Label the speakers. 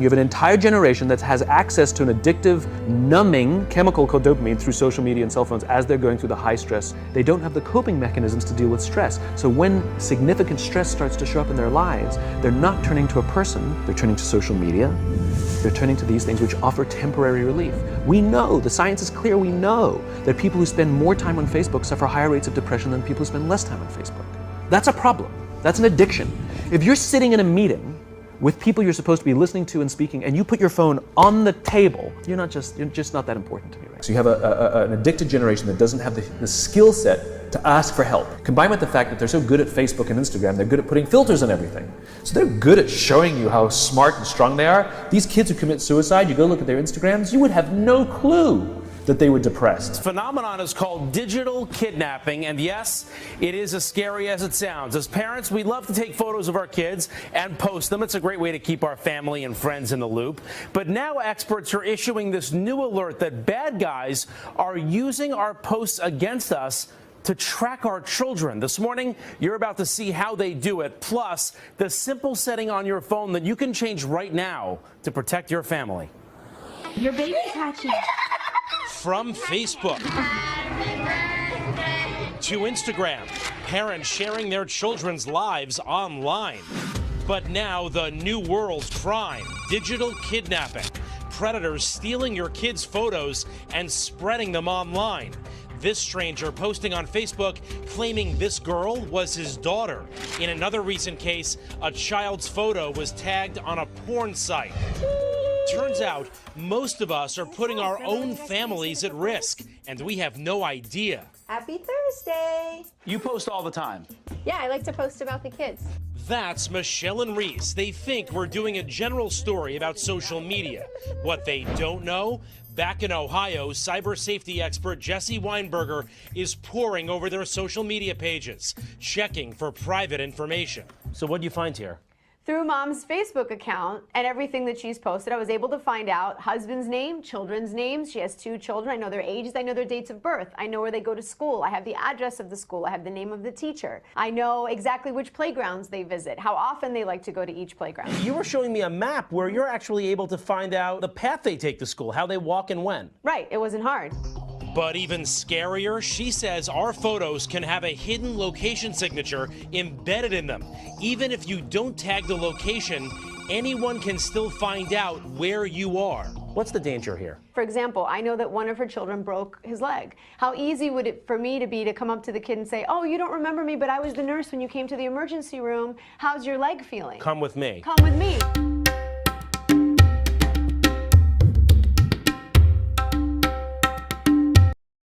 Speaker 1: You have an entire generation that has access to an addictive, numbing chemical called dopamine through social media and cell phones as they're going through the high stress. They don't have the coping mechanisms to deal with stress. So when significant stress starts to show up in their lives, they're not turning to a person, they're turning to social media. They're turning to these things which offer temporary relief. We know, the science is clear, we know that people who spend more time on Facebook suffer higher rates of depression than people who spend less time on Facebook. That's a problem. That's an addiction. If you're sitting in a meeting with people you're supposed to be listening to and speaking, and you put your phone on the table, you're just not that important to me. Right? So you have an addicted generation that doesn't have the skill set to ask for help. Combined with the fact that they're so good at Facebook and Instagram, they're good at putting filters on everything. So they're good at showing you how smart and strong they are. These kids who commit suicide, you go look at their Instagrams, you would have no clue that they were depressed.
Speaker 2: This phenomenon is called digital kidnapping, and yes, it is as scary as it sounds. As parents, we love to take photos of our kids and post them. It's a great way to keep our family and friends in the loop. But now experts are issuing this new alert that bad guys are using our posts against us to track our children. This morning, you're about to see how they do it, plus the simple setting on your phone that you can change right now to protect your family.
Speaker 3: Your baby's hatching.
Speaker 2: From Facebook to Instagram, parents sharing their children's lives online. But now the new world crime, digital kidnapping, predators stealing your kids' photos and spreading them online. This stranger posting on Facebook claiming this girl was his daughter. In another recent case, a child's photo was tagged on a porn site. Turns out, most of us are putting our own families at risk, and we have no idea.
Speaker 4: Happy Thursday!
Speaker 2: You post all the time.
Speaker 4: Yeah, I like to post about the kids.
Speaker 2: That's Michelle and Reese. They think we're doing a general story about social media. What they don't know? Back in Ohio, cyber safety expert Jesse Weinberger is poring over their social media pages, checking for private information. So what do you find here?
Speaker 4: Through Mom's Facebook account and everything that she's posted, I was able to find out husband's name, children's names. She has 2 children. I know their ages. I know their dates of birth. I know where they go to school. I have the address of the school. I have the name of the teacher. I know exactly which playgrounds they visit, how often they like to go to each playground.
Speaker 2: You were showing me a map where you're actually able to find out the path they take to school, how they walk and when.
Speaker 4: Right. It wasn't hard.
Speaker 2: But even scarier, she says our photos can have a hidden location signature embedded in them. Even if you don't tag the location, anyone can still find out where you are. What's the danger here?
Speaker 4: For example, I know that one of her children broke his leg. How easy would it for me to be to come up to the kid and say, oh, you don't remember me, but I was the nurse when you came to the emergency room. How's your leg feeling?
Speaker 2: Come with me.
Speaker 4: Come with me.